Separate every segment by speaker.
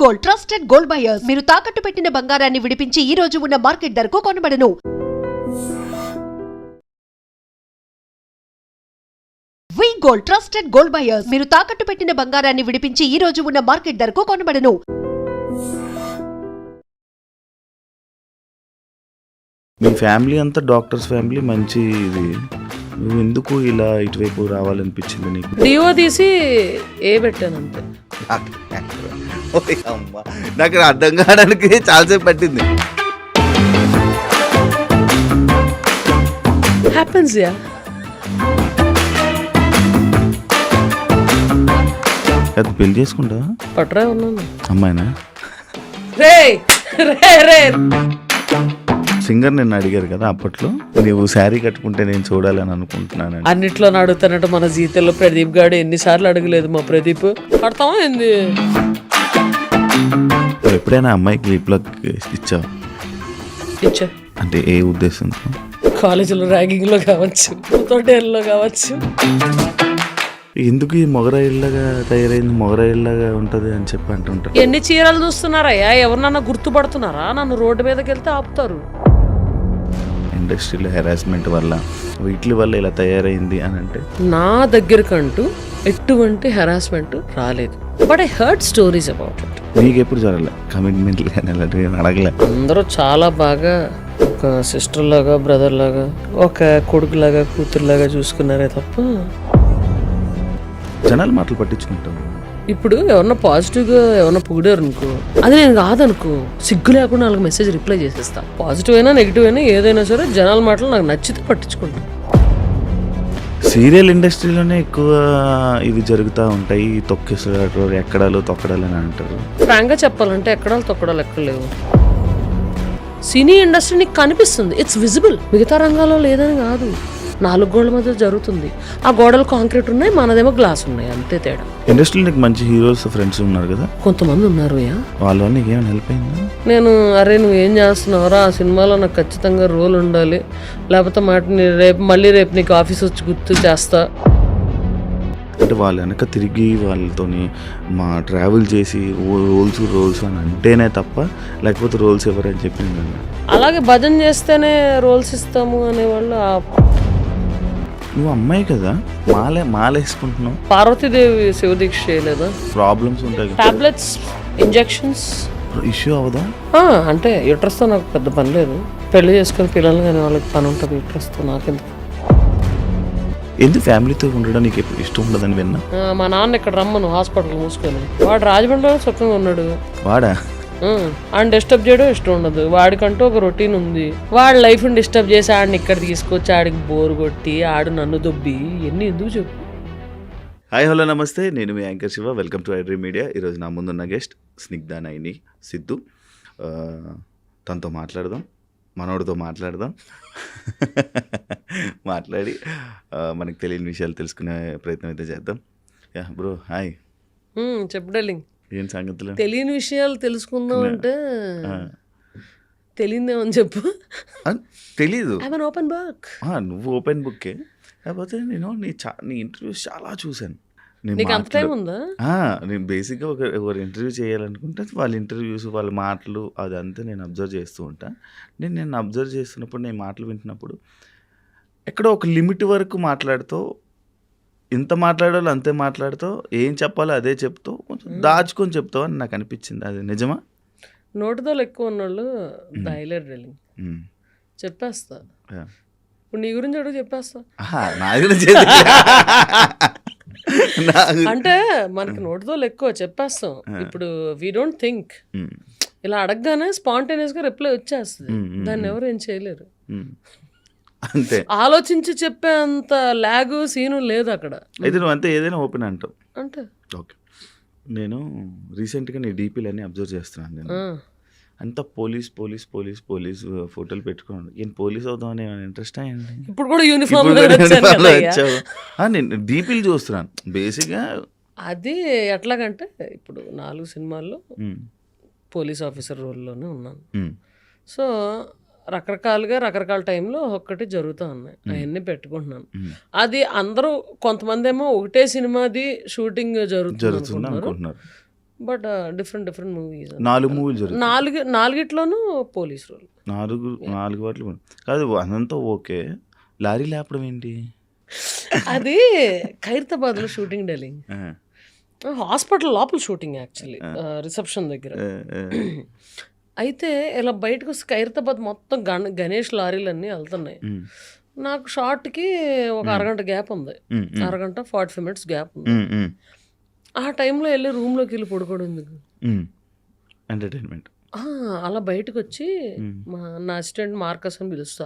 Speaker 1: Gold trusted gold buyers. మీరు తాకట్టు పెట్టిన బంగారాన్ని విడిపించి ఈ రోజు ఉన్న మార్కెట్ ధరకు కొనబడను. వి గోల్డ్ ట్రస్టెడ్ గోల్డ్ బయర్స్. మీరు తాకట్టు పెట్టిన బంగారాన్ని విడిపించి ఈ రోజు ఉన్న మార్కెట్ ధరకు కొనబడను.
Speaker 2: మీ ఫ్యామిలీ అంతా డాక్టర్స్ ఫ్యామిలీ, మంచి ఇది. నువ్వు ఎందుకు ఇలా ఇటువైపు రావాలనిపించింది నీకు?
Speaker 3: డిఓ తీసి ఏ పెట్టాను అంతే.
Speaker 2: అమ్మా, నాకు అర్థం కావడానికి చాలాసేపు పట్టింది.
Speaker 3: Happens yeah.
Speaker 2: అది పెళ్లి చేసుకుంటా
Speaker 3: పట్రా ఉన్నాను
Speaker 2: అమ్మాయినా?
Speaker 3: రే రే రే
Speaker 2: సింగర్ నిన్ను అడిగారు కదా అప్పట్లో, నువ్వు శారీ కట్టుకుంటే నేను చూడాలని అనుకుంటున్నాను.
Speaker 3: అన్నిట్లో అడుగుతానంట. మన జీతంలో ప్రదీప్ గారు ఎన్నిసార్లు అడగలేదు మా ప్రదీప్. కడతామా ఏంది?
Speaker 2: ఎప్పుడైనా అమ్మాయికి లిప్ లాక్ ఇచ్చావు?
Speaker 3: ఇచ్చా.
Speaker 2: అంటే ఏ ఉద్దేశంతో?
Speaker 3: కాలేజీలో ర్యాగింగ్ లో కావచ్చు, తోటేళ్ళలో కావచ్చు.
Speaker 2: ఎందుకు ఈ మొగరాయిల్లాగా తయారైంది, మొగరాయిల్లాగా ఉంటది అని చెప్పి అంటుంటారు.
Speaker 3: ఎన్ని చీరలు చూస్తున్నారయ్యా? ఎవరినన్నా గుర్తుపడుతున్నారా? నన్ను రోడ్డు మీదకి వెళ్తే ఆపుతారు.
Speaker 2: ఇండస్ట్రీలో హెరాస్మెంట్ వల్ల, వీటి వల్ల ఇలా తయారైంది అని అంటే,
Speaker 3: నా దగ్గరకంటూ ఎటువంటి హెరాస్మెంట్ రాలేదు. But I heard stories about it.
Speaker 2: నీకు ఎప్పుడు జరగలే కమిట్మెంట్ కానీ అలాంటివి అడగలే?
Speaker 3: అందరూ చాలా బాగా ఒక సిస్టర్ లాగా, బ్రదర్ లాగా, ఒక కొడుకు లాగా, కూతురులాగా చూసుకున్నారే తప్ప.
Speaker 2: జనాలు మాటలు పట్టించుకుంటాం.
Speaker 3: ఇప్పుడు ఎవరన్నా పాజిటివ్గా ఎవరన్నా పొగిడారు అనుకో, అది నేను కాదనుకో, సిగ్గు లేకుండా వాళ్ళకి మెసేజ్ రిప్లై చేసేస్తా. పాజిటివ్ అయినా నెగిటివ్ అయినా ఏదైనా సరే జనాల మాటలు నాకు నచ్చితే పట్టించుకుంటాను.
Speaker 2: సీరియల్ ఇండస్ట్రీలోనే ఎక్కువ ఇవి జరుగుతూ ఉంటాయి. తొక్కేసారు, ఎక్కడాలు తొక్కడాలు అని అంటారు.
Speaker 3: ఫ్రాంక్గా చెప్పాలంటే ఎక్కడాలు తొక్కడాలు ఎక్కడలేవు. సినీ ఇండస్ట్రీ నీకు కనిపిస్తుంది, ఇట్స్ విజిబుల్. మిగతా రంగాల్లో లేదని కాదు, 4 గోడల మధ్య జరుగుతుంది. ఆ గోడలు కాంక్రీట్ ఉన్నాయి, మనదేమో గ్లాస్ ఉన్నాయి, అంతే తేడా.
Speaker 2: ఇండస్ట్రీలో నీకు మంచి హీరోస్ ఫ్రెండ్స్ ఉన్నారు కదా?
Speaker 3: కొంతమంది ఉన్నారు.
Speaker 2: వాళ్ళ వల్ల నీకు ఏమైనా హెల్ప్ అయిందా?
Speaker 3: నేను అరే నువ్వు ఏం చేస్తున్నావురా, ఆ సినిమాలో నాకు ఖచ్చితంగా రోల్ ఉండాలి, లేకపోతే రేపు నీకు ఆఫీస్ వచ్చి గుర్తు చేస్తా
Speaker 2: అంటే వాళ్ళు వెనక తిరిగి వాళ్ళతోని మా ట్రావెల్ చేసి రోల్స్ అని అంటేనే తప్ప, లేకపోతే రోల్స్ ఎవరని చెప్పింది.
Speaker 3: అలాగే భజన చేస్తేనే రోల్స్ ఇస్తాము అనేవాళ్ళు.
Speaker 2: నువ్వు అమ్మాయి కదా, మాలేసుకుంటున్నావు.
Speaker 3: పార్వతీదేవి శివదీక్ష చేయలేదా?
Speaker 2: ప్రాబ్లమ్స్ ఉంటాయి,
Speaker 3: టాబ్లెట్స్, ఇంజెక్షన్స్.
Speaker 2: ఇష్యూ అవదా?
Speaker 3: అంటే యూట్రస్తో నాకు పెద్ద పని లేదు. పెళ్లి చేసుకుని పిల్లలు కానీ వాళ్ళకి పని ఉంటుంది యూట్రస్తో. నాకెందుకు?
Speaker 2: ఎందుకు ఫ్యామిలీతో ఉండడం నీకు ఎప్పుడు ఇష్టం ఉండదని విన్నా.
Speaker 3: మా నాన్న ఇక్కడ రమ్మను హాస్పిటల్ మూసుకొని. వాడు రాజమండ్రిలో సుఖంగా ఉన్నాడు.
Speaker 2: వాడా?
Speaker 3: ఆయన డిస్టర్బ్ చేయడం ఇష్టం ఉండదు. వాడికంటూ ఒక రొటీన్ ఉంది. వాడి లైఫ్ని డిస్టర్బ్ చేసి ఆడిని ఇక్కడ తీసుకొచ్చి ఆడికి బోర్ కొట్టి ఆడు నన్ను దొబ్బి ఎన్ని ఎందుకు చెప్పు.
Speaker 2: హాయ్ హలో నమస్తే, నేను మీ anchor Shiva. Welcome to iDream Media. ఈరోజు నా ముందున్న గెస్ట్ స్నిగ్ధా నైని సిద్ధు. తనతో మాట్లాడదాం, మనోడితో మాట్లాడదాం. మాట్లాడి మనకు తెలియని విషయాలు తెలుసుకునే ప్రయత్నం అయితే చేద్దాం. Yeah bro, hi.
Speaker 3: చెప్పు డార్లింగ్,
Speaker 2: ఏం సంగతులు?
Speaker 3: తెలియని విషయాలు తెలుసుకుందాం అంటే తెలియదేమని చెప్పు.
Speaker 2: తెలీదు.
Speaker 3: Open book.
Speaker 2: నువ్వు ఓపెన్ బుక్కే. కాకపోతే నేను నీ ఇంటర్వ్యూస్ చాలా చూశాను.
Speaker 3: నీకు అంత టైం ఉందా?
Speaker 2: నేను బేసిక్గా ఒకరు ఇంటర్వ్యూ చేయాలనుకుంటే వాళ్ళ ఇంటర్వ్యూస్, వాళ్ళ మాటలు అదంతా నేను అబ్జర్వ్ చేస్తూ ఉంటాను. నేను అబ్జర్వ్ చేస్తున్నప్పుడు, నేను మాటలు వింటున్నప్పుడు ఎక్కడో ఒక లిమిట్ వరకు మాట్లాడుతూ, ఇంత మాట్లాడాలో అంతే మాట్లాడుతూ, ఏం చెప్పాలో అదే చెప్తూ, కొంచెం దాచుకొని చెప్తావు అని నాకు అనిపించింది. అది నిజమా?
Speaker 3: నోటితో ఎక్కువ ఉన్నోళ్ళు దాయలేరు డార్లింగ్. చెప్పేస్తా. ఇప్పుడు నీ గురించి అడుగు, చెప్పేస్తా.
Speaker 2: నా గురించి
Speaker 3: అంటే మనకి నోటితో ఎక్కువ చెప్పేస్తాం. ఇప్పుడు వీ డోంట్ థింక్, ఇలా అడగగానే స్పాంటేనియస్ గా రిప్లై వచ్చేస్తుంది. దాన్ని ఎవరు ఏం చేయలేరు.
Speaker 2: అంతే,
Speaker 3: ఆలోచించి చెప్పే అంత లాగు సీను లేదు అక్కడ.
Speaker 2: అయితే నువ్వు అంతే ఏదైనా ఓపెన్ అంటావు
Speaker 3: అంటే.
Speaker 2: ఓకే, నేను రీసెంట్గా నీ డీపీలన్నీ అబ్జర్వ్ చేస్తున్నాను. నేను అంతా పోలీస్ ఫోటోలు పెట్టుకున్నాను. ఏం పోలీస్ అవుదామని ఇంట్రెస్ట్ అయ్యండి.
Speaker 3: ఇప్పుడు కూడా యూనిఫామ్
Speaker 2: నేను డీపీలు చూస్తున్నాను బేసిక్గా.
Speaker 3: అది ఎట్లాగంటే ఇప్పుడు 4 సినిమాల్లో పోలీస్ ఆఫీసర్ రోల్లోనే ఉన్నాను. సో రకరకాలుగా రకరకాల టైంలో ఒక్కటి జరుగుతూ ఉన్నాయి, అవన్నీ పెట్టుకుంటున్నాను. అది అందరూ కొంతమంది ఏమో ఒకటే సినిమాది షూటింగ్ జరుగుతుంది అనుకుంటున్నారు. But different movies.
Speaker 2: 4 మూవీలు జరుగుతాయి.
Speaker 3: నాలుగిట్లోనూ పోలీస్ రోల్.
Speaker 2: 4 వాటిలు కాదు, అదంతా ఓకే. లారీ లేపడం ఏంటి?
Speaker 3: అది ఖైరతాబాద్లో షూటింగ్ డెలింగ్, హాస్పిటల్ లోపల షూటింగ్ యాక్చువల్లీ, రిసెప్షన్ దగ్గర. అయితే ఇలా బయటకు వస్తే ఖైరతాబాద్ మొత్తం గణేష్ లారీలన్నీ వెళ్తున్నాయి. నాకు షార్ట్కి ఒక అరగంట గ్యాప్ ఉంది, అరగంట 45 minutes గ్యాప్ ఉంది. ఆ టైంలో వెళ్ళి రూమ్లోకి వెళ్ళి పడుకోవడం ఎందుకు,
Speaker 2: ఎంటర్టైన్మెంట్.
Speaker 3: అలా బయటకు వచ్చి నా అసిస్టెంట్ మార్కస్ అని పిలుస్తా,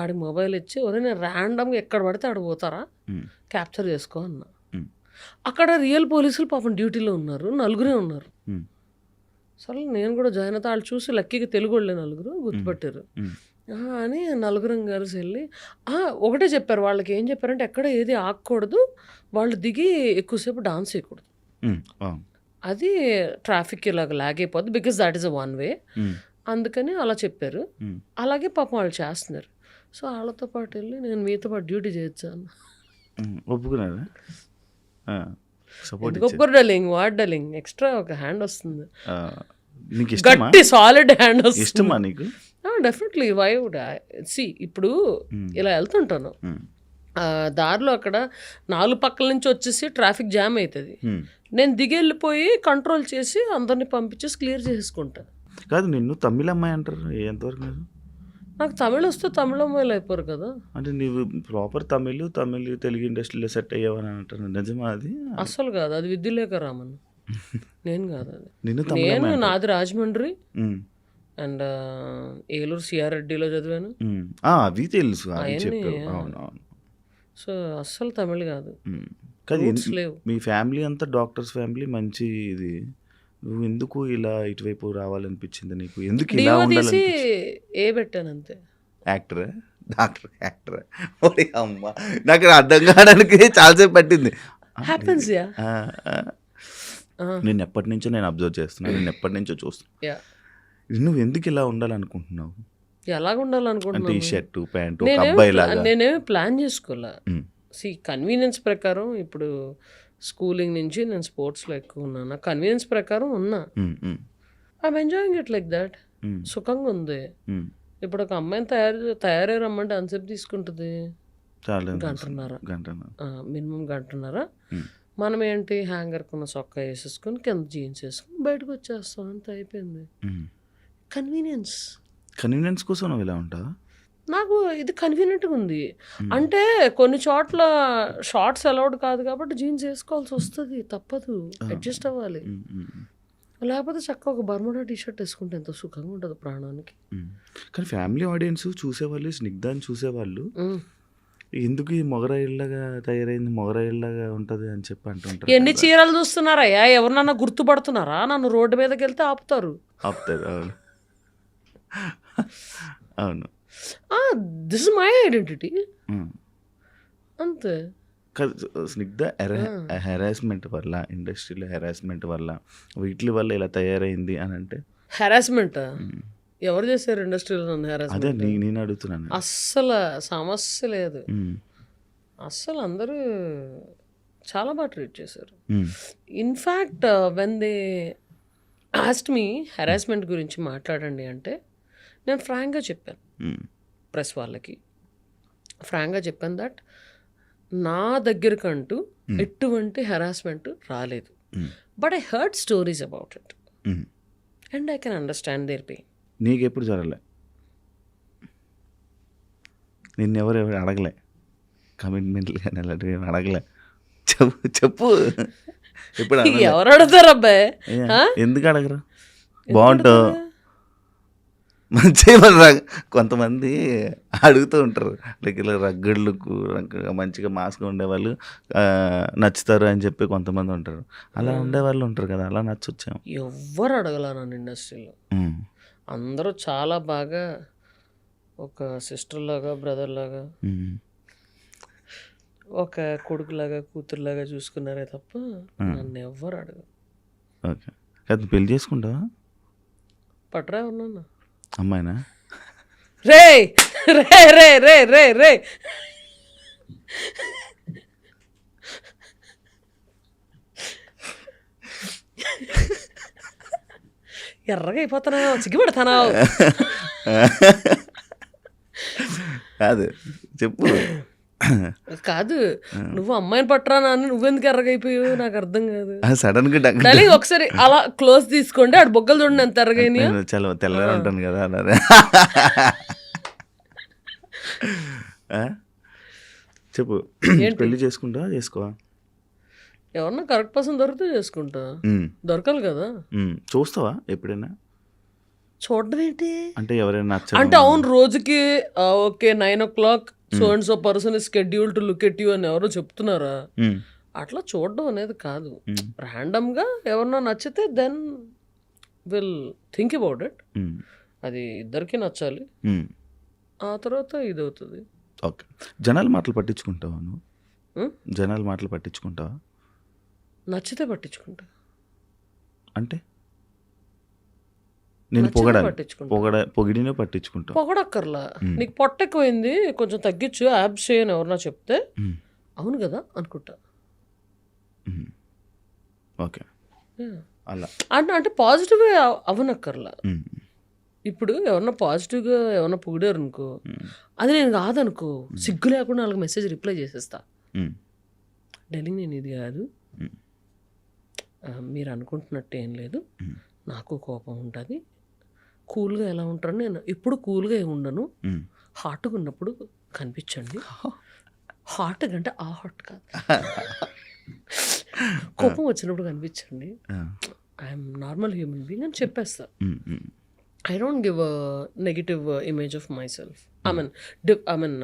Speaker 3: ఆడికి మొబైల్ ఇచ్చి, ఒరే నేను ర్యాండమ్గా ఎక్కడ పడితే ఆడ పోతారా, క్యాప్చర్ చేసుకో అన్న. అక్కడ రియల్ పోలీసులు పాపం డ్యూటీలో ఉన్నారు, 4 ఉన్నారు. సరే నేను కూడా జాయిన్ అవుతా, వాళ్ళు చూసి లక్కీగా తెలుగు వాళ్ళే 4 గుర్తుపట్టారు అని 4 కలిసి వెళ్ళి ఒకటే చెప్పారు. వాళ్ళకి ఏం చెప్పారంటే ఎక్కడ ఏది ఆగకూడదు, వాళ్ళు దిగి ఎక్కువసేపు డాన్స్ చేయకూడదు, అది ట్రాఫిక్ ఇలాగ లాగ్ అయిపోద్ది, because that is a one way, అందుకని అలా చెప్పారు. అలాగే పాపం వాళ్ళు చేస్తున్నారు. సో వాళ్ళతో పాటు వెళ్ళి నేను మీతో పాటు డ్యూటీ చేయొచ్చాను.
Speaker 2: ఒప్పుకున్నారా?
Speaker 3: ఒప్పుకోరు డలింగ్, వాట్ డలింగ్, ఎక్స్ట్రా ఒక హ్యాండ్ వస్తుంది,
Speaker 2: నీకు ఇష్టమా?
Speaker 3: గట్టి సాలిడ్ హ్యాండ్ వస్తుంది.
Speaker 2: ఇష్టమా నీకు?
Speaker 3: Definitely. Why would I see, ఇప్పుడు ఇలా వెళ్తుంటాను దారిలో, అక్కడ 4 పక్కల నుంచి వచ్చేసి ట్రాఫిక్ జామ్ అవుతుంది, నేను దిగి వెళ్ళిపోయి కంట్రోల్ చేసి అందరిని పంపించేసి క్లియర్ చేసుకుంటా.
Speaker 2: కాదు, నిన్ను తమిళ అమ్మాయి అంటారు, ఎంతవరకు?
Speaker 3: నాకు తమిళ వస్తే తమిళ అమ్మాయిలు అయిపోరు కదా.
Speaker 2: అంటే నీవు ప్రాపర్ తమిళ్ తెలుగు ఇండస్ట్రీలో సెట్ అయ్యావని అంటారు, నిజమా అది?
Speaker 3: అస్సలు కాదు, అది విద్యులేఖ రామన్, నేను కాదు అది. నేను నాది రాజమండ్రి అండ్ ఏలూరు సిఆర్ రెడ్డిలో చదివాను,
Speaker 2: అవి తెలుసు.
Speaker 3: సో అస్సలు తమిళ్ కాదు.
Speaker 2: మీ ఫ్యామిలీ అంతా డాక్టర్స్ ఫ్యామిలీ, మంచి ఇది. నువ్వు ఎందుకు ఇలా ఇటువైపు రావాలనిపించింది నీకు? ఎందుకు ఇలా ఉండాలి?
Speaker 3: ఏ పెట్టాను అంతే.
Speaker 2: యాక్టరా, డాక్టర్, యాక్టరా? ఓరే అమ్మ, నాకు అర్థం కావడానికి చాలాసేపు పట్టింది. నేను ఎప్పటి నుంచో నేను అబ్జర్వ్ చేస్తున్నాను, నేను ఎప్పటి నుంచో చూస్తున్నా. నువ్వు ఎందుకు ఇలా ఉండాలనుకుంటున్నావు?
Speaker 3: ఎలాగ ఉండాలనుకుంటున్నావు?
Speaker 2: టీ షర్టు ప్యాంటు అబ్బాయి లాగా
Speaker 3: నేనేమి ప్లాన్ చేసుకోలే. సి కన్వీనియన్స్ ప్రకారం, ఇప్పుడు స్కూలింగ్ నుంచి నేను స్పోర్ట్స్లో ఎక్కువ ఉన్నా, నాకు కన్వీనియన్స్ ప్రకారం ఉన్నా, I'm enjoying it like that. సుఖంగా ఉంది. ఇప్పుడు ఒక అమ్మాయిని తయారై రమ్మంటే అంతసేపు తీసుకుంటుంది, గంటన్నర, మినిమం గంటన్నర. మనం ఏంటి, హ్యాంగర్ కొన్న సొక్క వేసేసుకొని కింద జీన్స్ వేసుకొని బయటకు వచ్చేస్తాం, అంత అయిపోయింది.
Speaker 2: కన్వీనియన్స్ కోసం నువ్వు ఇలా ఉంటావా?
Speaker 3: నాకు ఇది కన్వీనియంట్గా ఉంది. అంటే కొన్ని చోట్ల షార్ట్స్ అలౌడ్ కాదు కాబట్టి జీన్స్ వేసుకోవాల్సి వస్తుంది, తప్పదు, అడ్జస్ట్ అవ్వాలి. లేకపోతే చక్కగా ఒక బర్ముడా టీషర్ట్ వేసుకుంటే ఎంత సుఖంగా ఉంటుంది ప్రాణానికి.
Speaker 2: కానీ ఫ్యామిలీ ఆడియన్స్ చూసేవాళ్ళు, స్నిగ్ధాన్ని చూసేవాళ్ళు, ఎందుకు ఈ మొగరాయిల్లాగా తయారైంది, మొగరాయిల్లాగా ఉంటుంది అని చెప్పి అంటుంటారు.
Speaker 3: ఎన్ని చీరలు చూస్తున్నారయ్యా, ఎవరినన్నా గుర్తుపడుతున్నారా? నన్ను రోడ్డు మీదకి వెళ్తే ఆపుతారు.
Speaker 2: అవును అవును.
Speaker 3: దిస్ ఇస్ మై ఐడెంటిటీ అంతే.
Speaker 2: స్నిగ్ధ హెరాస్మెంట్ వల్ల, ఇండస్ట్రీలో హెరాస్మెంట్ వల్ల, వీటి వల్ల ఇలా తయారైంది అని అంటే,
Speaker 3: హెరాస్మెంట్ ఎవరు చేశారు ఇండస్ట్రీలో?
Speaker 2: అదే నేను అడుగుతున్నాను.
Speaker 3: అస్సలు సమస్య లేదు, అస్సలు అందరూ చాలా బాగా ట్రీట్ చేశారు. In fact when they asked me harassment గురించి మాట్లాడండి అంటే, నేను ఫ్రాంక్గా చెప్పాను ప్రెస్ వాళ్ళకి, ఫ్రాంక్గా చెప్పాను దట్ నా దగ్గరకంటూ ఎటువంటి హెరాస్మెంట్ రాలేదు, but I heard stories about it and I can understand their pain.
Speaker 2: నీకు ఎప్పుడు జరగలే? నిన్నెవరు అడగలే కమిట్మెంట్లు కానీ అలాంటివి అడగలే? చెప్పు ఇప్పుడు
Speaker 3: ఎవరు అడుగుతారు అబ్బాయి?
Speaker 2: ఎందుకు అడగరు? బాగుంటావు మంచిగా. కొంతమంది అడుగుతూ ఉంటారు, లైక్ ఇలా రగ్గడ్లకు మంచిగా మాస్గా ఉండేవాళ్ళు నచ్చుతారు అని చెప్పి కొంతమంది ఉంటారు, అలా ఉండేవాళ్ళు ఉంటారు కదా, అలా నచ్చొచ్చాము.
Speaker 3: ఎవ్వరు అడగల నన్ను ఇండస్ట్రీలో, అందరూ చాలా బాగా ఒక సిస్టర్ లాగా, బ్రదర్ లాగా, ఒక కొడుకులాగా, కూతురులాగా చూసుకున్నారే తప్ప నన్ను ఎవ్వరు అడగరు.
Speaker 2: ఓకే, అది పెళ్లి చేసుకుంటావా?
Speaker 3: పట్రా ఉన్నా
Speaker 2: అమ్మాయినా?
Speaker 3: రే రే రే రే రే రే ఎర్రగా అయిపోతున్నావు, సిగ్గుపడతానావు.
Speaker 2: కాదు చెప్పు.
Speaker 3: కాదు, నువ్వు అమ్మాయిని పట్టరా అని నువ్వెందుకు ఎర్రగా అయిపోయావు నాకు అర్థం కాదు.
Speaker 2: సడన్ గా
Speaker 3: డార్లింగ్ ఒకసారి అలా క్లోజ్ తీసుకోండి, ఆడు బొగ్గలు చూడండి ఎంత ఎర్రగైనా.
Speaker 2: నేను చాలా తెల్లగా ఉంటాను కదా అన్నారు. చెప్పు, పెళ్లి చేసుకుంటా చేసుకోవా?
Speaker 3: ఎవరన్నా కరెక్ట్ పర్సన్ దొరికితే చేసుకుంటా, దొరకాలి కదా.
Speaker 2: చూస్తావా ఎప్పుడైనా?
Speaker 3: చూడడం ఏంటి
Speaker 2: అంటే ఎవరైనా నచ్చ
Speaker 3: అంటే అవును రోజుకి okay 9 o'clock so and so person is schedule to look at you అని ఎవరో చెప్తున్నారా? అట్లా చూడడం అనేది కాదు. ర్యాండమ్ గా ఎవరన్నా నచ్చితే then will think about it. అది ఇద్దరికి నచ్చాలి, ఆ తర్వాత ఇది అవుతుంది.
Speaker 2: ఓకే, జనాల మాటలు పట్టించుకుంటావా నువ్వు? జనాల మాటలు పట్టించుకుంటావా?
Speaker 3: నచ్చితే పట్టించుకుంటా.
Speaker 2: అంటే నేను పొగిడినే పట్టించుకుంటా.
Speaker 3: పొగడక్కర్లా, నీకు పొట్ట ఎక్కువైంది కొంచెం తగ్గించు, యాబ్స్ చేయని ఎవరన్నా చెప్తే అవును కదా అనుకుంటా.
Speaker 2: ఓకే, అలా
Speaker 3: అంటే పాజిటివ్ అవనక్కర్లా. ఇప్పుడు ఎవరన్నా పాజిటివ్గా ఎవరన్నా పొగిడారు అనుకో, అది నేను కాదనుకో, సిగ్గు లేకుండా వాళ్ళకి మెసేజ్ రిప్లై చేసేస్తా. డార్లింగ్ నేను ఇది కాదు, మీరు అనుకుంటున్నట్టు ఏం లేదు, నాకు కోపం ఉంటుంది, కూల్గా ఎలా ఉంటాను నేను ఎప్పుడు కూల్గా ఏమి ఉండను, హాట్గా ఉన్నప్పుడు కనిపించండి. హాట్ అంటే ఆ హాట్ కాదు, కోపం వచ్చినప్పుడు కనిపించండి, ఐఎమ్ నార్మల్ హ్యూమన్ బీయింగ్ అని చెప్పేస్తా. I don't give a negative image of myself. I mean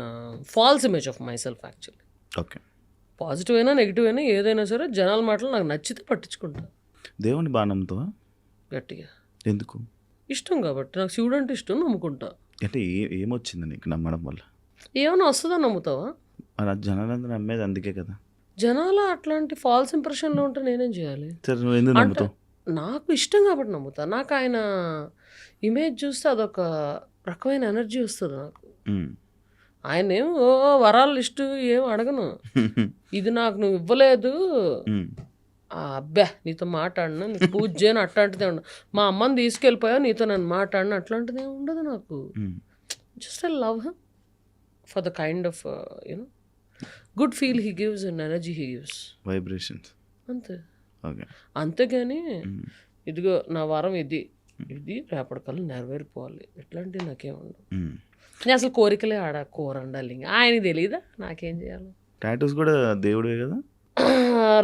Speaker 3: false image of myself actually.
Speaker 2: Okay.
Speaker 3: Positive అయినా నెగిటివ్ అయినా ఏదైనా సరే జనాల మాటలు నాకు నచ్చితే పట్టించుకుంటా.
Speaker 2: దేవుని బాగా నమ్ముతావా?
Speaker 3: గట్టిగా.
Speaker 2: ఎందుకు?
Speaker 3: ఇష్టం కాబట్టి, నాకు శివుడు అంటే ఇష్టం, నమ్ముకుంటా.
Speaker 2: అంటే ఏమొచ్చింది నీకు నమ్మడం వల్ల?
Speaker 3: ఏమైనా వస్తుందని నమ్ముతావా?
Speaker 2: అలా జనాలందరూ నమ్మేది అందుకే కదా.
Speaker 3: జనాలు అట్లాంటి ఫాల్స్ ఇంప్రెషన్లో ఉంటే నేనేం చేయాలి?
Speaker 2: సరే, నువ్వు ఎందుకు నమ్ముతావు?
Speaker 3: నాకు ఇష్టం కాబట్టి నమ్ముతా. నాకు ఆయన ఇమేజ్ చూస్తే అదొక రకమైన ఎనర్జీ వస్తుంది నాకు. ఆయన ఏం వరాలు లిస్టు ఏం అడగను, ఇది నాకు నువ్వు ఇవ్వలేదు, అబ్బా నీతో మాట్లాడినా, నీకు పూజ చేయను అట్లాంటిదే ఉండదు, మా అమ్మని తీసుకెళ్ళిపోయా నీతో నన్ను మాట్లాడిన అట్లాంటిది ఏమి ఉండదు నాకు. Just I love him for the kind of you know good feel he gives and energy he gives,
Speaker 2: vibrations
Speaker 3: అంతే. అంతేగాని ఇదిగో నా వరం ఇది రేపటికల్లా నెరవేరిపోవాలి ఇట్లాంటివి నాకేం ఉండవు. నేను అసలు కోరికలే కోరండాలి, ఆయనకి తెలియదా నాకేం చేయాలి.
Speaker 2: టాటూస్ కూడా దేవుడే కదా.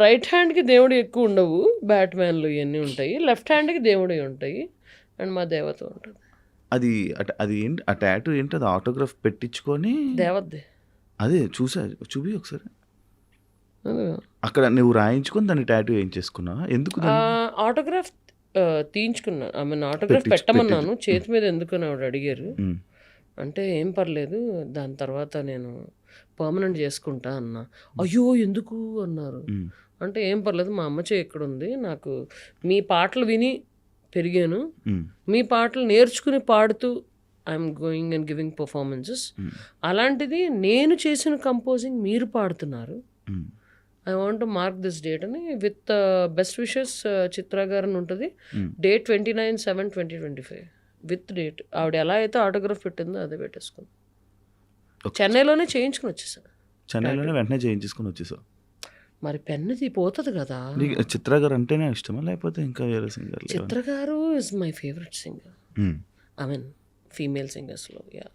Speaker 3: రైట్ హ్యాండ్కి దేవుడు ఎక్కువ ఉండవు, బ్యాట్మ్యాన్లు ఇవన్నీ ఉంటాయి, లెఫ్ట్ హ్యాండ్కి దేవుడు ఉంటాయి, అండ్ మా దేవత ఉంటుంది.
Speaker 2: అది ఏంటి ఆ టాటూ ఏంటి? అది ఆటోగ్రాఫ్ పెట్టించుకొని
Speaker 3: దేవతదే.
Speaker 2: అదే చూపి ఒకసారి. అక్కడ నువ్వు రాయించుకొని దాన్ని టాటూ ఏం చేసుకున్నావా? ఎందుకు?
Speaker 3: ఆటోగ్రాఫ్ తీయించుకున్నాను, ఆటోగ్రాఫ్ పెట్టమన్నాను, చేతి మీద ఎందుకని ఆవిడ అడిగారు. అంటే ఏం పర్లేదు దాని తర్వాత నేను పర్మనెంట్ చేసుకుంటా అన్నా. అయ్యో ఎందుకు అన్నారు. అంటే ఏం పర్లేదు మా అమ్మ చేయి ఎక్కడ ఉంది, నాకు మీ పాటలు విని పెరిగాను, మీ పాటలు నేర్చుకుని పాడుతూ I'm going and giving performances, అలాంటిది నేను చేసిన కంపోజింగ్ మీరు పాడుతున్నారు, I want to mark this date అని విత్ బెస్ట్ విషెస్ చిత్ర గారు అని ఉంటుంది, డేట్ 29/7/2025 విత్ డేట్. ఆవిడ ఎలా అయితే ఆటోగ్రాఫ్ పెట్టిందో అదే పెట్టేసుకుని చెన్నైలోనే చేయించుకుని వచ్చేసాను.
Speaker 2: చెన్నైలోనే వెంటనే చేయించుకుని వచ్చేసావు.
Speaker 3: మరి పెన్నది పోతుంది కదా.
Speaker 2: చిత్ర గారు అంటేనే ఇష్టమా లేకపోతే ఇంకా వేరే singer?
Speaker 3: Chitra garu is my favourite singer. I mean female సింగర్స్లో. యా.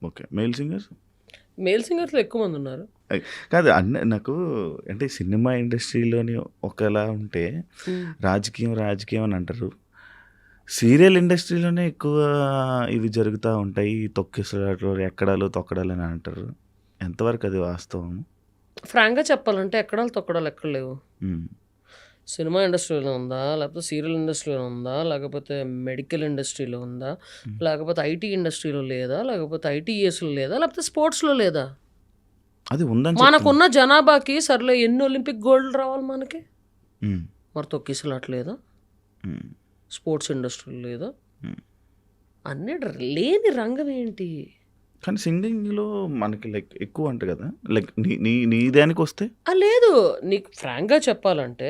Speaker 3: ఓకే. మేల్ సింగర్స్లో ఎక్కువ మంది ఉన్నారు.
Speaker 2: కాదు నాకు అంటే సినిమా ఇండస్ట్రీలోని ఒకలా ఉంటే రాజకీయం అని అంటారు, సీరియల్ ఇండస్ట్రీలోనే ఎక్కువ ఇవి జరుగుతూ ఉంటాయి, తొక్కేసాడు ఎక్కడాలు తొక్కడాలు అని అంటారు. ఎంతవరకు అది వాస్తవం?
Speaker 3: ఫ్రాంక్గా చెప్పాలంటే ఎక్కడాలు తొక్కడాలు ఎక్కడ లేవు. సినిమా ఇండస్ట్రీలో ఉందా, లేకపోతే సీరియల్ ఇండస్ట్రీలో ఉందా, లేకపోతే మెడికల్ ఇండస్ట్రీలో ఉందా, లేకపోతే ఐటీ ఇండస్ట్రీలో లేదా, లేకపోతే ఐటీఎస్లో లేదా, లేకపోతే స్పోర్ట్స్లో లేదా?
Speaker 2: అది ఉందని
Speaker 3: మనకున్న జనాభాకి సర్లే ఎన్ని ఒలింపిక్ గోల్డ్ రావాలి మనకి, మరి తొక్కిసలాట్లేదా, స్పోర్ట్స్ ఇండస్ట్రీలో లేదా, అన్నీ లేని రంగం ఏంటి?
Speaker 2: కానీ సింగింగ్లో మనకి లైక్ ఎక్కువ అంట కదా, లైక్ నీ దానికి వస్తే
Speaker 3: లేదు. నీకు ఫ్రాంక్గా చెప్పాలంటే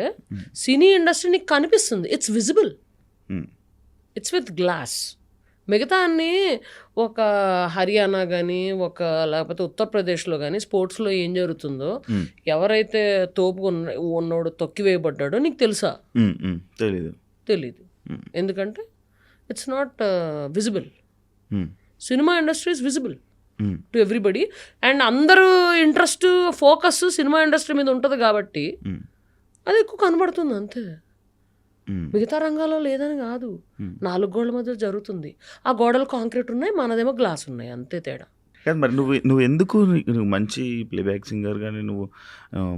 Speaker 3: సినీ ఇండస్ట్రీ నీకు కనిపిస్తుంది, it's visible. It's with glass. మిగతా అన్నీ ఒక హర్యానా కానీ లేకపోతే ఉత్తరప్రదేశ్లో కానీ స్పోర్ట్స్లో ఏం జరుగుతుందో ఎవరైతే తోపు ఉన్నోడు తొక్కివేయబడ్డాడో నీకు తెలుసా? తెలీదు. ఎందుకంటే it's not visible. Cinema industry is visible to everybody and అందరూ ఇంట్రెస్ట్ ఫోకస్ సినిమా ఇండస్ట్రీ మీద ఉంటుంది కాబట్టి అది ఎక్కువ కనబడుతుంది అంతే. మిగతా రంగాల్లో లేదని కాదు, 4 గోడల మధ్య జరుగుతుంది. ఆ గోడలు కాంక్రీట్ ఉన్నాయి, మనదేమో గ్లాస్ ఉన్నాయి, అంతే తేడా.
Speaker 2: కానీ మరి నువ్వు ఎందుకు నువ్వు మంచి ప్లేబ్యాక్ సింగర్ కానీ నువ్వు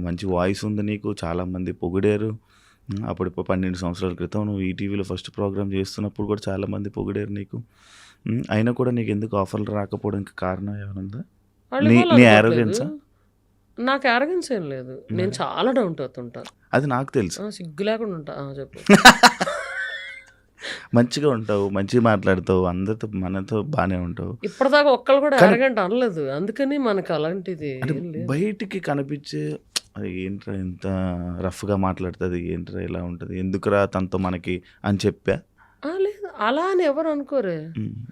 Speaker 2: మంచి వాయిస్ ఉంది నీకు, చాలామంది పొగిడారు. అప్పుడు 12 సంవత్సరాల క్రితం నువ్వు ఈటీవీలో ఫస్ట్ ప్రోగ్రామ్ చేస్తున్నప్పుడు కూడా చాలామంది పొగిడారు నీకు. అయినా కూడా నీకు ఎందుకు ఆఫర్లు రాకపోవడానికి కారణం ఏమన్నా? నీ యారోగెన్సా?
Speaker 3: నాకు యారోగెన్స్ ఏం లేదు, నేను చాలా డౌన్ టు ఎర్త్ ఉంటాను.
Speaker 2: అది నాకు తెలుసు.
Speaker 3: సిగ్గు లేకుండా ఉంటా. చెప్పు.
Speaker 2: మంచిగా ఉంటావు, మంచిగా మాట్లాడతావు, అందరితో మనతో బాగానే ఉంటావు.
Speaker 3: ఇప్పటిదాకా ఒక్కళ్ళు కూడా యారోగెంట్ అనలేదు, అందుకని మనకు అలాంటిది
Speaker 2: బయటికి కనిపించే అది ఏంట్రా ఇంత రఫ్గా మాట్లాడుతుంది, ఏంట్రా ఇలా ఉంటుంది, ఎందుకురా తనతో మనకి అని చెప్పా.
Speaker 3: లేదు అలా అని ఎవరు అనుకోరే,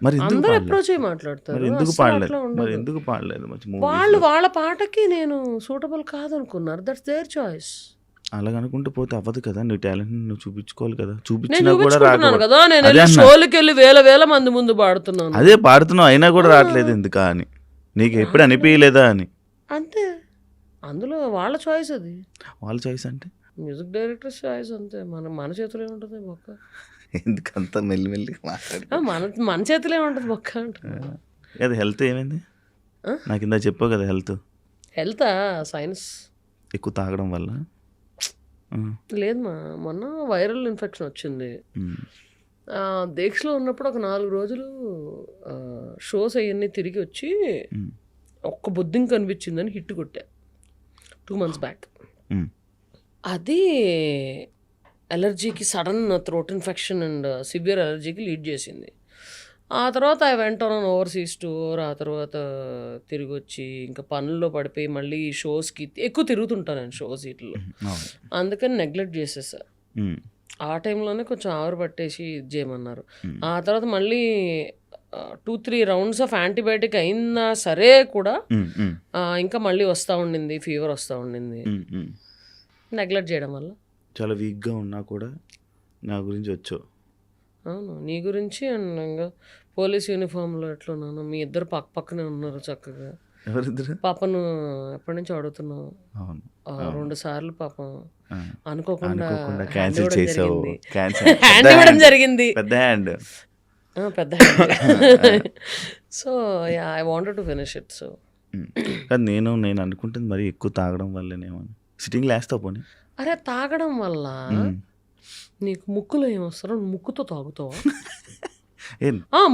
Speaker 2: మరి
Speaker 3: అందరూ అప్రోచ్ అయ్యి మాట్లాడతారు.
Speaker 2: ఎందుకు పాడలేదు? మరి ఎందుకు పాడలేదు?
Speaker 3: వాళ్ళు వాళ్ళ పాటకి నేను సూటబుల్ కాదనుకున్నారు, దట్స్ దేర్ చాయిస్.
Speaker 2: అలాగ అనుకుంటూ పోతే అవ్వదు కదా, నీ టాలెంట్ నువ్వు చూపించుకోవాలి కదా.
Speaker 3: నేను
Speaker 2: చూపించినా కూడా
Speaker 3: చూపించుకుంటున్నాను కదా, నేను వెళ్ళి షోలకి వెళ్ళి వేల మంది ముందు పాడుతున్నాను.
Speaker 2: అదే పాడుతున్నావు, అయినా కూడా రావట్లేదు ఎందుకా అని నీకు ఎప్పుడు అనిపించలేదా అని?
Speaker 3: అంతే, అందులో వాళ్ళ చాయిస్, అది
Speaker 2: వాళ్ళ చాయిస్ అంటే
Speaker 3: మ్యూజిక్ డైరెక్టర్ చాయిస్ అంతే. మన చేతిలో ఏముంటుంది బొక్క?
Speaker 2: ఎందుకంత మెల్లిమెల్లి మాట్లాడు.
Speaker 3: మన చేతిలో ఏముంటుంది బొక్క అంటే.
Speaker 2: అది హెల్త్ ఏమైంది? నాకు ఇందా చెప్పావు కదా హెల్త్
Speaker 3: సైన్స్
Speaker 2: ఎక్కువ తాగడం వల్ల.
Speaker 3: లేదు మొన్న వైరల్ ఇన్ఫెక్షన్ వచ్చింది. దీక్షలో ఉన్నప్పుడు ఒక 4 రోజులు షోస్ అవన్నీ తిరిగి వచ్చి ఒక్క బొద్దింక కనిపించిందని హిట్ కొట్టా 2 months బ్యాక్. అది అలర్జీకి, sudden throat infection and severe అలర్జీకి లీడ్ చేసింది. ఆ తర్వాత I went on overseas tour. ఆ తర్వాత తిరిగి వచ్చి ఇంకా పనుల్లో పడిపోయి మళ్ళీ షోస్కి ఎక్కువ తిరుగుతుంటాను నేను, షోస్ వీటిలో, అందుకని నెగ్లెక్ట్ చేసేసా. ఆ టైంలోనే కొంచెం ఆవిరి పట్టేసి ఇది చేయమన్నారు. ఆ తర్వాత మళ్ళీ 2-3 rounds ఆఫ్ యాంటీబయాటిక్ అయినా సరే కూడా ఇంకా మళ్ళీ వస్తూ ఉండింది, ఫీవర్ వస్తూ ఉండింది. నెగ్లెక్ట్ చేయడం వల్ల
Speaker 2: చాలా వీక్గా ఉన్నా కూడా నా గురించి వచ్చావు.
Speaker 3: అవును, నీ గురించి. అండ్ ఇంకా పోలీస్ యూనిఫామ్లో ఎట్లున్నాను, మీ ఇద్దరు పక్కనే ఉన్నారు చక్కగా.
Speaker 2: ఎవరిద్దరు?
Speaker 3: పాపను ఎప్పటి నుంచి అడుగుతున్నావు? 2 సార్లు పాపం అనుకోకుండా
Speaker 2: క్యాన్సిల్ చేసావు.
Speaker 3: హ్యాండ్ ఇవ్వడం జరిగింది,
Speaker 2: పెద్ద hand.
Speaker 3: So I wanted to finish it. So
Speaker 2: కానీ నేను అనుకుంటుంది మరి ఎక్కువ తాగడం వల్లనేమో. సిట్టింగ్ లేస్తావు పోనీ?
Speaker 3: అరే తాగడం వల్ల నీకు ముక్కులో ఏమొస్తారో, ముక్కుతో తాగుతావా?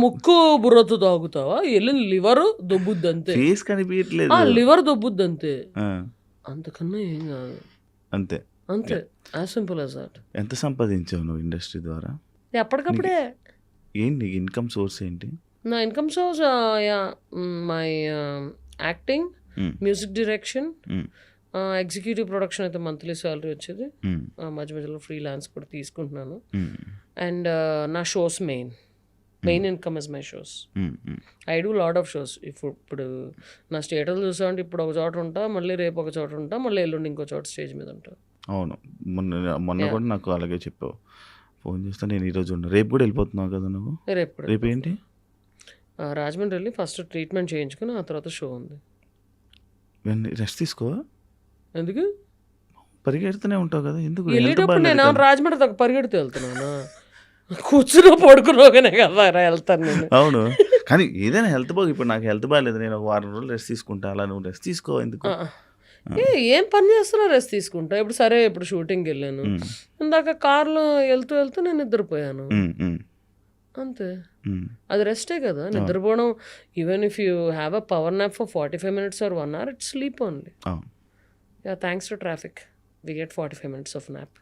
Speaker 3: ముక్కు బుర్రతో తాగుతావా? వెళ్ళిన లివర్ దొబ్బుద్ది అంతే.
Speaker 2: ఫేస్ కనిపించట్లేదు,
Speaker 3: లివర్ దొబ్బుద్ది అంతే, అంతకన్నా ఏం కాదు.
Speaker 2: అంతే
Speaker 3: యాజ్ సింపుల్ యాజ్ దట్.
Speaker 2: ఎంత సంపాదించావు నువ్వు ఇండస్ట్రీ ద్వారా?
Speaker 3: ఎప్పటికప్పుడే.
Speaker 2: ఏంటి నీకు ఇన్కమ్ సోర్స్ ఏంటి?
Speaker 3: నా income source my acting, music direction, executive production అయితే మంత్లీ శాలరీ వచ్చేది. మధ్య మధ్యలో ఫ్రీలాన్స్ కూడా తీసుకుంటున్నాను. అండ్ నా shows main income is my shows. I do lot of shows. ఇప్పుడు నా స్టేటస్ చూసామంటే ఇప్పుడు ఒక చోట ఉంటా, మళ్ళీ రేపు ఒక చోట ఉంటా, మళ్ళీ ఎల్లుండి ఇంకో చోట స్టేజ్ మీద ఉంటా.
Speaker 2: అవును, మొన్న కూడా నాకు అలాగే చెప్పావు, ఫోన్ చేస్తా నేను ఈరోజు ఉన్నా. రేపు కూడా వెళ్ళిపోతున్నావు కదా నువ్వు? రేపు ఏంటి?
Speaker 3: రాజమండ్రి వెళ్ళి ఫస్ట్ ట్రీట్మెంట్ చేయించుకుని ఆ తర్వాత షో ఉంది.
Speaker 2: రెస్ట్ తీసుకో.
Speaker 3: ఎందుకు?
Speaker 2: పరిగెడుతూనే ఉంటావు కదా, ఎందుకు?
Speaker 3: వెళ్ళేటప్పుడు నేను రాజమండ్రి దాకా పరిగెడుతూ వెళ్తున్నాను, కూర్చుని పడుకున్నాగానే కదా వెళ్తాను నేను.
Speaker 2: అవును, కానీ ఏదైనా హెల్త్ బాగు. ఇప్పుడు నాకు హెల్త్ బాగాలేదు, నేను 1 వారం రోజులు రెస్ట్ తీసుకుంటా. అలా నువ్వు రెస్ట్ తీసుకో. ఎందుకు?
Speaker 3: ఏం పని చేస్తున్నా రెస్ట్ తీసుకుంటా. ఇప్పుడు సరే, ఇప్పుడు షూటింగ్కి వెళ్ళాను, ఇందాక కార్లో వెళ్తూ నేను నిద్రపోయాను అంతే. అది రెస్టే కదా, నిద్రపోవడం. Even if you have a power nap for 45 minutes or 1 hour, it's sleep only. Thanks to traffic we get 45 minutes of nap.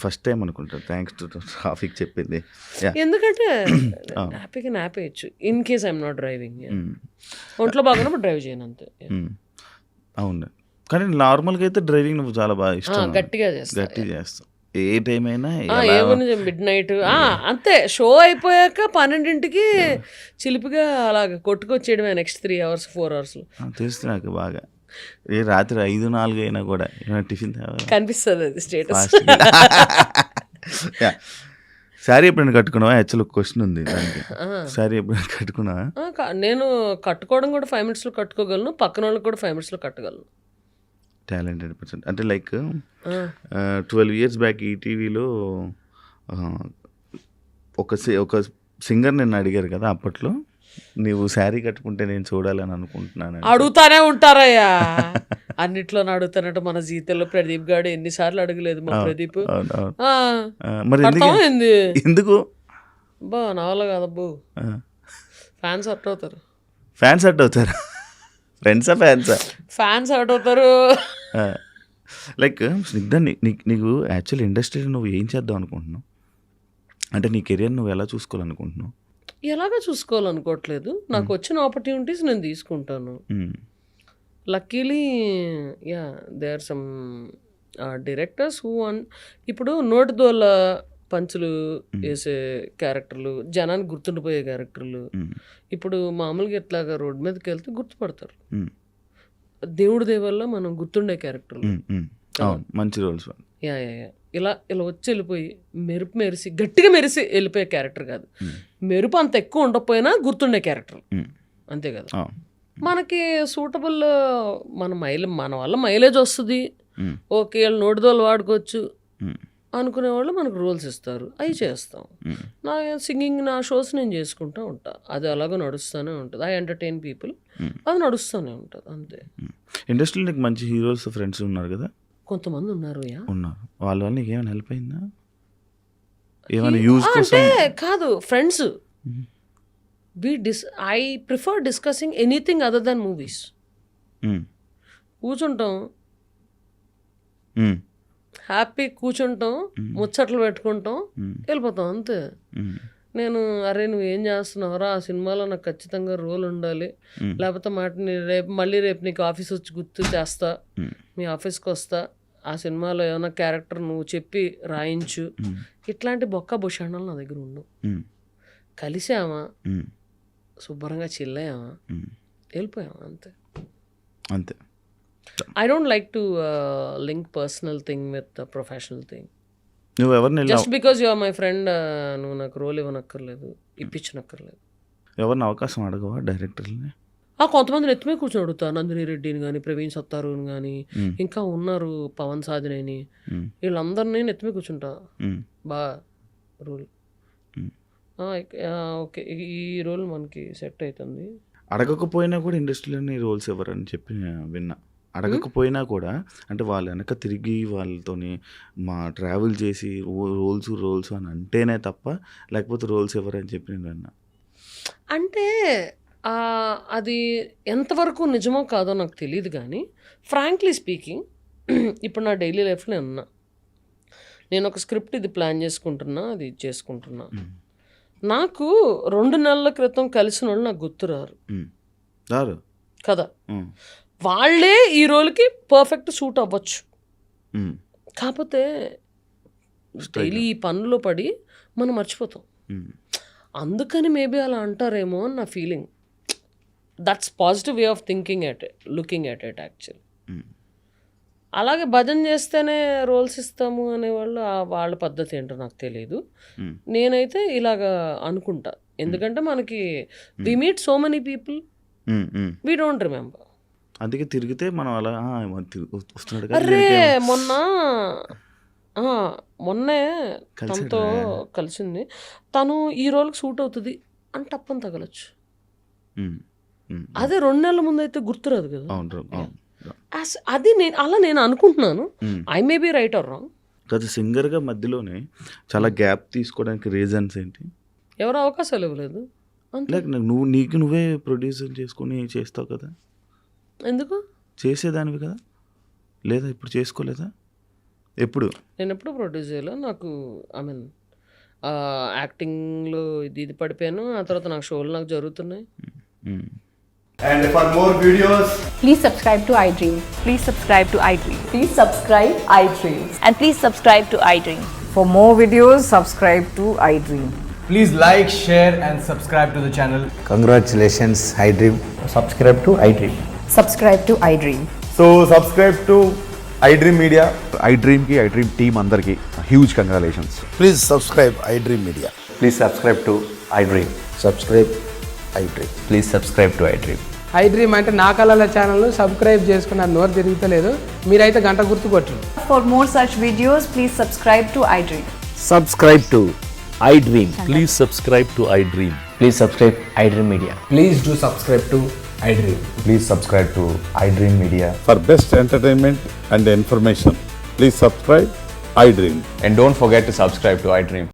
Speaker 2: First time అనుకుంటా థ్యాంక్స్ టు ట్రాఫిక్ చెప్పింది.
Speaker 3: ఎందుకంటే హ్యాపీగా నాప్ వేయచ్చు in case I'm not driving. ఒంట్లో బాగున్నప్పుడు drive చేయను అంతే.
Speaker 2: అవును, కానీ నార్మల్గా అయితే డ్రైవింగ్ నువ్వు చాలా బాగా ఇష్టం,
Speaker 3: గట్టిగా చేస్తావు.
Speaker 2: ఏ టైం అయినా
Speaker 3: ఏముంది మిడ్ నైట్ అంతే. షో అయిపోయాక 12ంటికి చిలిపిగా అలాగ కొట్టుకొచ్చేయడమే నెక్స్ట్ 3 hours 4 hours
Speaker 2: తెలుసు నాకు బాగా. ఏ రాత్రి 5-4 అయినా కూడా టిఫిన్
Speaker 3: కనిపిస్తుంది అది స్టేటస్.
Speaker 2: శారీ ఎప్పుడైనా కట్టుకున్నావా? యాక్చువల్ క్వశ్చన్ ఉంది దానికి. శారీ ఎప్పుడైనా కట్టుకున్నావా?
Speaker 3: నేను కట్టుకోవడం కూడా 5 minutes కట్టుకోగలను, పక్కన వాళ్ళకి కూడా 5 minutes కట్టగలను.
Speaker 2: టాలెంటెడ్ పర్సన్ అంటే లైక్ 12 years బ్యాక్ ఈటీవీలో ఒక సింగర్ నిన్ను అడిగారు కదా, అప్పట్లో నువ్వు శారీ కట్టుకుంటే నేను చూడాలని అనుకుంటున్నాను.
Speaker 3: అడుగుతానే ఉంటారయ్యా, అన్నిట్లో అడుగుతానంటే. మన జీవితంలో ప్రదీప్ గారు ఎన్నిసార్లు అడగలేదు మా ప్రదీప్.
Speaker 2: మరి ఎందుకు
Speaker 3: బా నా వల్ల కాదబ్బు. ఫ్యాన్స్ హర్ట్ అవుతారు.
Speaker 2: ఫ్యాన్స్ హర్ట్ అవుతారు?
Speaker 3: ఫ్యాన్స్ హర్ట్ అవుతారు.
Speaker 2: లైక్ స్నిగ్ధ, నీకు యాక్చువల్ ఇండస్ట్రీలో నువ్వు ఏం చేద్దాం అనుకుంటున్నావు? అంటే నీ కెరియర్ నువ్వు ఎలా చూసుకోవాలనుకుంటున్నావు?
Speaker 3: ఎలాగ చూసుకోవాలనుకోవట్లేదు. నాకు వచ్చిన ఆపర్చునిటీస్ నేను తీసుకుంటాను. Luckily there are some directors who ఇప్పుడు నోటిదోల పంచులు వేసే క్యారెక్టర్లు, జనానికి గుర్తుండిపోయే క్యారెక్టర్లు. ఇప్పుడు మామూలుగా ఎట్లాగా రోడ్ మీదకి వెళ్తే గుర్తుపడతారు. దేవుడి దేవల్ల మనం గుర్తుండే క్యారెక్టర్లు,
Speaker 2: మంచి రోల్స్.
Speaker 3: ఇలా వచ్చి వెళ్ళిపోయి మెరిసి గట్టిగా మెరిసి వెళ్ళిపోయే క్యారెక్టర్ కాదు. మెరుపు అంత ఎక్కువ ఉండకపోయినా గుర్తుండే క్యారెక్టర్, అంతే కదా. మనకి సూటబుల్ మన వల్ల మైలేజ్ వస్తుంది, ఓకే వాళ్ళు నోటిదోలు వాడుకోవచ్చు అనుకునే వాళ్ళు మనకు రోల్స్ ఇస్తారు, అవి చేస్తాం. నా సింగింగ్, నా షోస్ నేను చేసుకుంటూ ఉంటా, అది అలాగే నడుస్తూనే ఉంటుంది. ఐ ఎంటర్టైన్ పీపుల్, అది నడుస్తూనే ఉంటుంది, అంతే.
Speaker 2: ఇండస్ట్రీలో నీకు మంచి హీరోస్ ఫ్రెండ్స్ ఉన్నారు కదా?
Speaker 3: కొంతమంది ఉన్నారు.
Speaker 2: వాళ్ళ వల్ల నీకు ఏమైనా హెల్ప్ అయిందా? ఏమైనా యూజ్
Speaker 3: అంటే కాదు, friends. I prefer discussing anything other than movies. కూర్చుంటాం, హ్యాపీ కూర్చుంటాం, ముచ్చట్లు పెట్టుకుంటాం, వెళ్ళిపోతాం, అంతే. నేను అరే నువ్వు ఏం చేస్తున్నావురా, ఆ సినిమాలో నాకు ఖచ్చితంగా రోల్ ఉండాలి, లేకపోతే రేపు నీకు ఆఫీస్ వచ్చి గుర్తు చేస్తా, మీ ఆఫీస్కి వస్తా, ఆ సినిమాలో ఏమైనా క్యారెక్టర్ నువ్వు చెప్పి రాయించు, ఇట్లాంటి బొక్క భూషణాలు నా దగ్గర ఉండవు. కలిసామా, శుభ్రంగా చిల్లయ్యామా, వెళ్ళిపోయామా,
Speaker 2: అంతే.
Speaker 3: I don't like to link personal thing with the professional thing.
Speaker 2: నువ్వు ఎవరిని
Speaker 3: just because you are my friend నువ్వు నాకు రోల్ ఇవ్వనక్కర్లేదు, ఇప్పించనక్కర్లేదు.
Speaker 2: ఎవరిని అవకాశం అడగవా డైరెక్టర్ని?
Speaker 3: కొంతమంది ఎత్తుమే కూర్చొని అడుగుతా, నందిని రెడ్డిని కానీ, ప్రవీణ్ సత్తారుని కానీ, ఇంకా ఉన్నారు పవన్ సాధినేని, వీళ్ళందరినీ ఎత్తుమే కూర్చుంటా. బా రోల్ ఓకే, ఈ రోల్ మనకి సెట్ అవుతుంది.
Speaker 2: అడగకపోయినా కూడా ఇండస్ట్రీలోని రోల్స్ ఎవరని చెప్పి విన్నా. అడగకపోయినా కూడా అంటే వాళ్ళు వెనక తిరిగి వాళ్ళతోని ట్రావెల్ చేసి రోల్స్ అని అంటేనే తప్ప, లేకపోతే రోల్స్ ఎవరని చెప్పి నేను విన్నా.
Speaker 3: అంటే అది ఎంతవరకు నిజమో కాదో నాకు తెలియదు, కానీ ఫ్రాంక్లీ స్పీకింగ్ ఇప్పుడు నా డైలీ లైఫ్లో ఉన్నా, నేను ఒక స్క్రిప్ట్ ఇది ప్లాన్ చేసుకుంటున్నా, అది చేసుకుంటున్నా. నాకు 2 నెలల క్రితం కలిసిన వాళ్ళు నాకు గుర్తురారు కదా. వాళ్ళే ఈ రోల్కి పర్ఫెక్ట్ సూట్ అవ్వచ్చు, కాకపోతే డైలీ ఈ పనుల్లో పడి మనం మర్చిపోతాం. అందుకని మేబీ అలా అంటారేమో అని నా feeling. That's positive way of thinking at it, looking at it actually. అలాగే భజన చేస్తేనే రోల్స్ ఇస్తాము అనేవాళ్ళు వాళ్ళ పద్ధతి ఏంటో నాకు తెలియదు. నేనైతే ఇలాగా అనుకుంటా, ఎందుకంటే మనకి we meet so many people, we don't remember.
Speaker 2: అందుకే తిరిగితే మనం అలా వస్తున్నాడు.
Speaker 3: అరే మొన్నే తనతో కలిసింది, తను ఈ రోల్కి సూట్ అవుతుంది అని టప్పని తగలచ్చు. అదే 2 నెలల ముందు అయితే గుర్తురాదు కదా. అది నేను అనుకుంటున్నాను. I may be right are wrong.
Speaker 2: కదా సింగర్గా మధ్యలోనే చాలా గ్యాప్ తీసుకోవడానికి రీజన్స్ ఏంటి?
Speaker 3: ఎవరు అవకాశాలు ఇవ్వలేదు.
Speaker 2: లైక్ నువ్వే ప్రొడ్యూసర్ చేసుకుని చేస్తావు కదా,
Speaker 3: ఎందుకు
Speaker 2: చేసేదానివి కదా, లేదా ఇప్పుడు చేసుకోలేదా? నేను
Speaker 3: ఎప్పుడు ప్రొడ్యూస్ చేయలేదు. నాకు యాక్టింగ్లో ఇది పడిపోయాను, ఆ తర్వాత నాకు షోలు నాకు జరుగుతున్నాయి.
Speaker 4: And for more videos,
Speaker 5: Please subscribe to iDream.
Speaker 6: Please subscribe to iDream.
Speaker 5: Please subscribe iDream.
Speaker 6: And please subscribe to iDream.
Speaker 7: For more videos, subscribe to iDream.
Speaker 4: please like, share, and subscribe to the channel.
Speaker 8: Congratulations, iDream. Subscribe to iDream.
Speaker 5: Subscribe to iDream.
Speaker 4: So subscribe to iDream Media.
Speaker 9: iDream team అందరికి huge congratulations.
Speaker 8: Please subscribe iDream Media.
Speaker 9: Please subscribe to iDream.
Speaker 8: Subscribe iDream.
Speaker 9: Please subscribe to iDream.
Speaker 10: iDream అంటే నా కళల ఛానల్ను subscribe చేసుకున్న నోరు తిరుగుతలేదు, మీరైతే గంట గుర్తు కొట్టండి.
Speaker 5: For more such videos, please subscribe to iDream.
Speaker 8: Subscribe to iDream.
Speaker 11: Please subscribe to iDream.
Speaker 8: Please subscribe iDream Media.
Speaker 4: Please do subscribe to iDream.
Speaker 9: Please subscribe to iDream Media.
Speaker 11: For best entertainment and information, please subscribe iDream.
Speaker 9: And don't forget to subscribe to iDream.